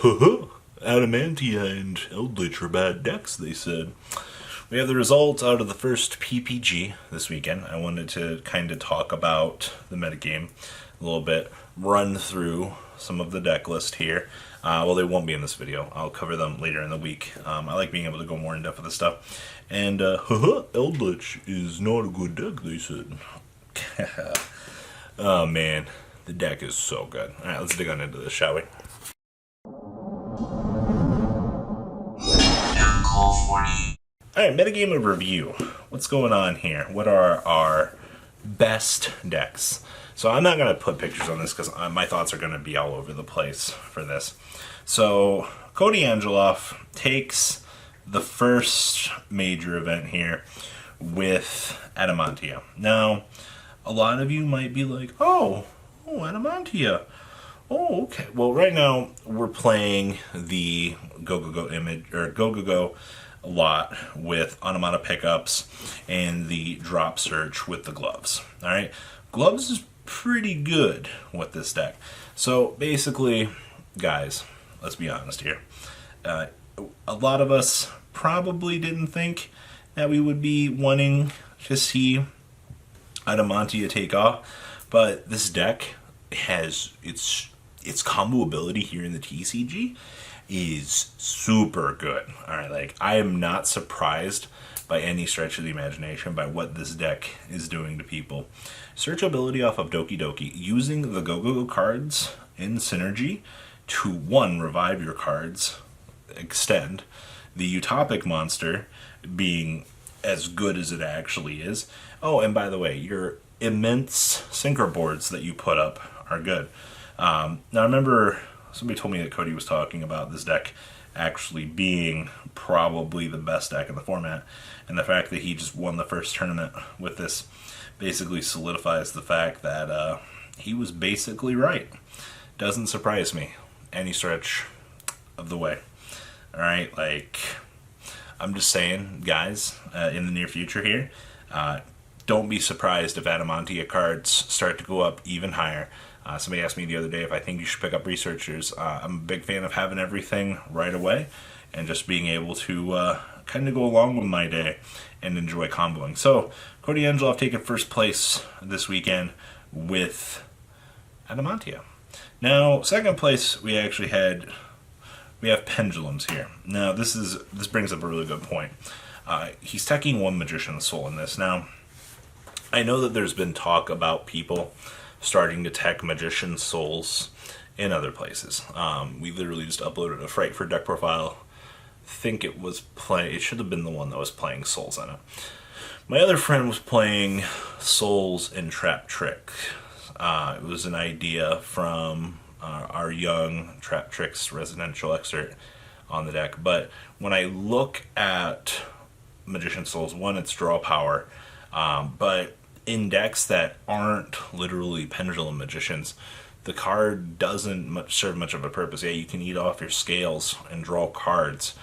Adamatia and Eldritch are bad decks, they said. We have the results out of the first PPG this weekend. I wanted to kind of talk about the metagame a little bit, run through some of the deck list here. Well, they won't be in this video. I'll cover them later in the week. I like being able to go more in depth with this stuff. And, Eldritch is not a good deck, they said. Oh, man. The deck is so good. Alright, let's dig on into this, shall we? Alright, metagame review. What's going on here? What are our best decks? So I'm not going to put pictures on this because my thoughts are going to be all over the place for this. So Koty Angeloff takes the first major event here with Adamatia. Now, a lot of you might be like, oh, Adamatia. Oh, okay. Well, right now we're playing the Go image, or Go a lot with Adamatia pickups and the drop search with the gloves. All right, gloves is pretty good with this deck. So basically, guys, let's be honest here. A lot of us probably didn't think that we would be wanting to see Adamatia take off, but this deck has its combo ability here in the TCG is super good. Alright, like, I am not surprised by any stretch of the imagination by what this deck is doing to people. Search ability off of Doki Doki, using the Go cards in synergy to, one, revive your cards, extend, the Utopic monster being as good as it actually is. Oh, and by the way, your immense synchro boards that you put up are good. Now, I remember somebody told me that Koty was talking about this deck actually being probably the best deck in the format, and the fact that he just won the first tournament with this basically solidifies the fact that he was basically right. Doesn't surprise me any stretch of the way. Alright, like, I'm just saying, guys, in the near future here, don't be surprised if Adamatia cards start to go up even higher. Somebody asked me the other day if I think you should pick up researchers. I'm a big fan of having everything right away and just being able to kind of go along with my day and enjoy comboing. So, Koty Angeloff taking first place this weekend with Adamatia. Now, second place, we have pendulums here. Now, this brings up a really good point. He's teching one Magician's Soul in this. Now, I know that there's been talk about people starting to tech Magician's Souls in other places. We literally just uploaded a Frankfurt deck profile. I think it should have been the one that was playing Souls on it. My other friend was playing Souls in Trap Trick. It was an idea from our young Trap Tricks residential excerpt on the deck. But when I look at Magician's Souls, one, it's draw power, but in decks that aren't literally Pendulum Magicians, the card doesn't serve much of a purpose. Yeah, you can eat off your scales and draw cards,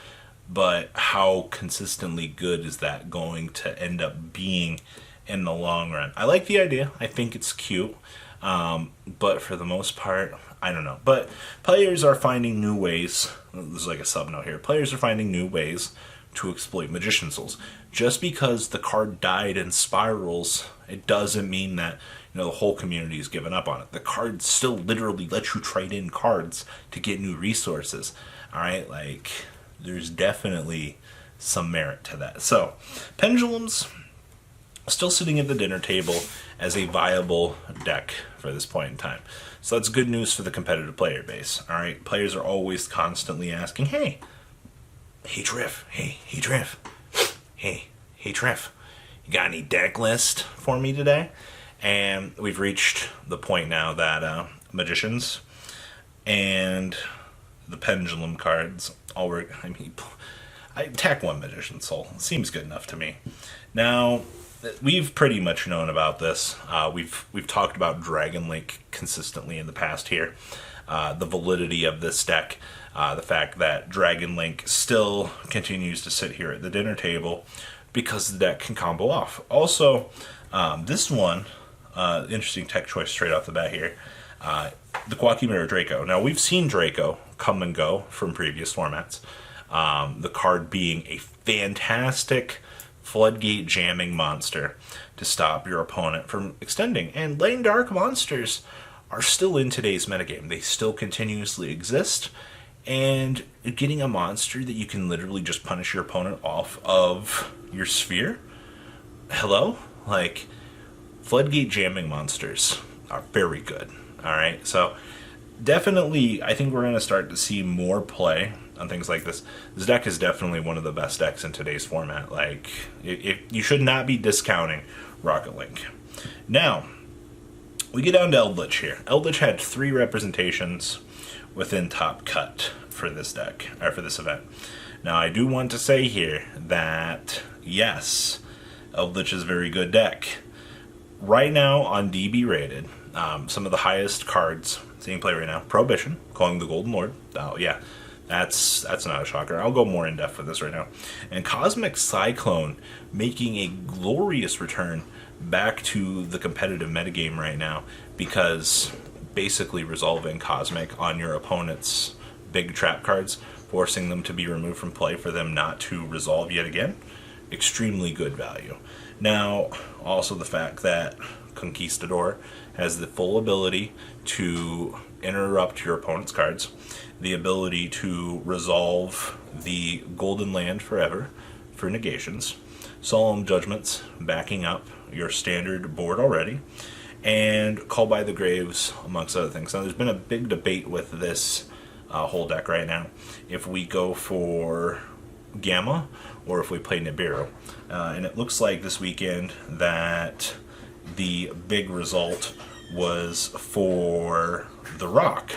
but how consistently good is that going to end up being in the long run? I like the idea. I think it's cute, but for the most part, I don't know. But players are finding new ways. There's like a sub-note here. Players are finding new ways to exploit Magician's Souls. Just because the card died in Spirals, it doesn't mean that the whole community has given up on it. The card still literally lets you trade in cards to get new resources. Alright, like, there's definitely some merit to that. So, Pendulums still sitting at the dinner table as a viable deck for this point in time. So that's good news for the competitive player base. Alright, players are always constantly asking, hey Triff, hey Triff, hey Triff, you got any deck list for me today? And we've reached the point now that Magicians and the Pendulum cards all work. I mean, I attack one Magician's Soul. It seems good enough to me. Now, we've pretty much known about this. We've talked about Dragon Link consistently in the past here. The validity of this deck. The fact that Dragon Link still continues to sit here at the dinner table because the deck can combo off. Also, this one, interesting tech choice straight off the bat here, the Koty Angeloff Draco. Now, we've seen Draco come and go from previous formats. The card being a fantastic floodgate jamming monster to stop your opponent from extending. And Lane Dark monsters are still in today's metagame. They still continuously exist. And getting a monster that you can literally just punish your opponent off of your sphere? Hello? Like, floodgate jamming monsters are very good. Alright, so definitely, I think we're going to start to see more play on things like this. This deck is definitely one of the best decks in today's format. Like, you should not be discounting Rocket Link. Now, we get down to Eldritch here. Eldritch had 3 representations within top cut for this deck, or for this event. Now, I do want to say here that, yes, Eldritch is a very good deck. Right now on DB rated, some of the highest cards seeing play right now, Prohibition, calling the Golden Lord. Oh, yeah. That's not a shocker. I'll go more in depth with this right now. And Cosmic Cyclone making a glorious return back to the competitive metagame right now, because basically resolving Cosmic on your opponent's big trap cards, forcing them to be removed from play for them not to resolve yet again, extremely good value. Now, also the fact that Conquistador has the full ability to interrupt your opponent's cards, the ability to resolve the Golden Land forever for negations, Solemn Judgments backing up your standard board already, and Call by the Graves, amongst other things. Now, there's been a big debate with this whole deck right now, if we go for Gamma or if we play Nibiru. And it looks like this weekend that the big result was for the Rock,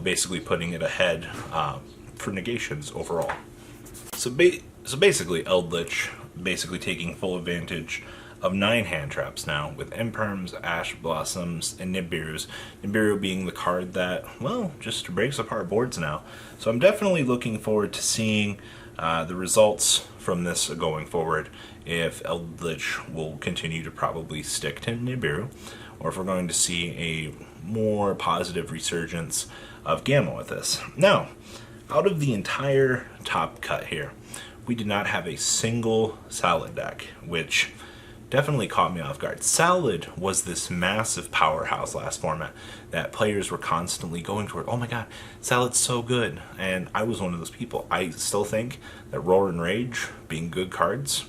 basically putting it ahead for negations overall. So basically, Eldritch basically taking full advantage of 9 hand traps now, with Imperms, Ash Blossoms, and Nibirus. Nibiru being the card that, well, just breaks apart boards now. So I'm definitely looking forward to seeing the results from this going forward, if Eldritch will continue to probably stick to Nibiru, or if we're going to see a more positive resurgence of Gamma with this. Now, out of the entire top cut here, we did not have a single Salad deck, which definitely caught me off guard. Salad was this massive powerhouse last format that players were constantly going toward. Oh my god, Salad's so good. And I was one of those people. I still think that Roar and Rage being good cards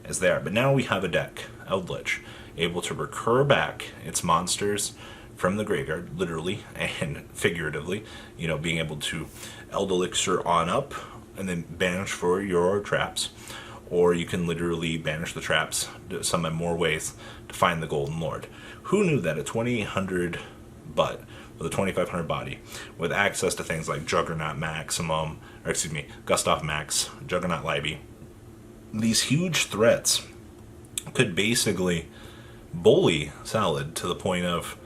as they are. But now we have a deck, Eldritch, able to recur back its monsters from the graveyard, literally and figuratively. You know, being able to Eld Elixir on up and then banish for your traps. Or you can literally banish the traps, summon more ways to find the Golden Lord. Who knew that a 2800 butt with a 2500 body, with access to things like Juggernaut Maximum, or excuse me, Gustav Max, Juggernaut Libby, these huge threats could basically bully Salad to the point of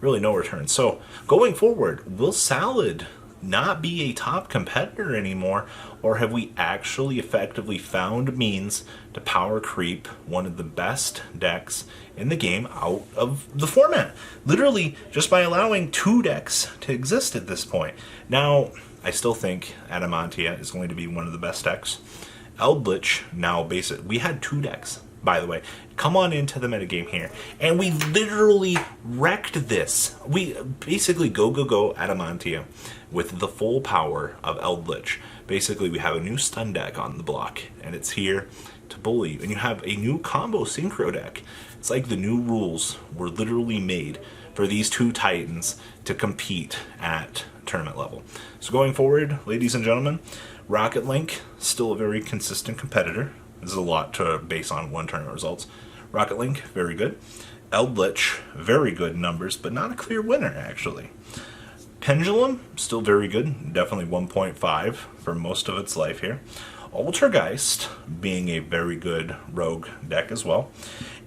really no return. So going forward, will Salad not be a top competitor anymore, or have we actually effectively found means to power creep one of the best decks in the game out of the format, literally just by allowing 2 decks to exist at this point? Now, I still think Adamatia is going to be one of the best decks. Eldritch, now basically, we had 2 decks, by the way, come on into the metagame here, and we literally wrecked this. We basically go Adamatia with the full power of Eldritch. Basically, we have a new stun deck on the block, and it's here to bully you. And you have a new combo synchro deck. It's like the new rules were literally made for these 2 titans to compete at tournament level. So going forward, ladies and gentlemen, Rocket Link, still a very consistent competitor. This is a lot to base on one tournament results. Rocket Link, very good. Eldritch, very good numbers, but not a clear winner, actually. Pendulum, still very good. Definitely 1.5 for most of its life here. Altergeist, being a very good rogue deck as well.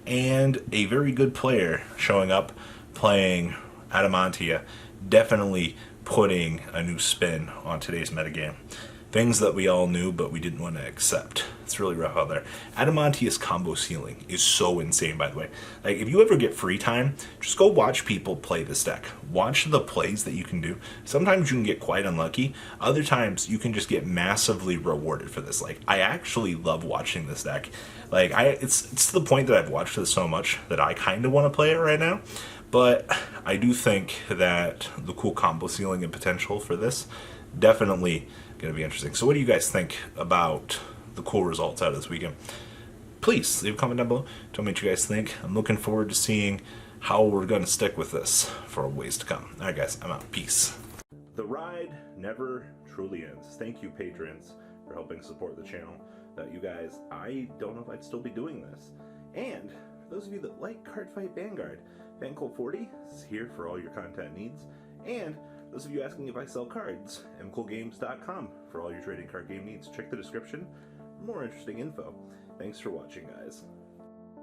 And a very good player showing up, playing Adamatia, definitely putting a new spin on today's metagame. Things that we all knew, but we didn't want to accept. It's really rough out there. Adamatia's combo ceiling is so insane, by the way. Like, if you ever get free time, just go watch people play this deck. Watch the plays that you can do. Sometimes you can get quite unlucky. Other times, you can just get massively rewarded for this. Like, I actually love watching this deck. Like, it's to the point that I've watched this so much that I kind of want to play it right now. But I do think that the cool combo ceiling and potential for this definitely going to be interesting. So what do you guys think about the cool results out of this weekend? Please leave a comment down below. Tell me what you guys think. I'm looking forward to seeing how we're going to stick with this for ways to come. All right, guys, I'm out. Peace. The ride never truly ends. Thank you, patrons, for helping support the channel. Without you guys, I don't know if I'd still be doing this. And for those of you that like Cardfight Vanguard, FanCool40 is here for all your content needs. And those of you asking if I sell cards, mcoolgames.com for all your trading card game needs. Check the description for more interesting info. Thanks for watching, guys.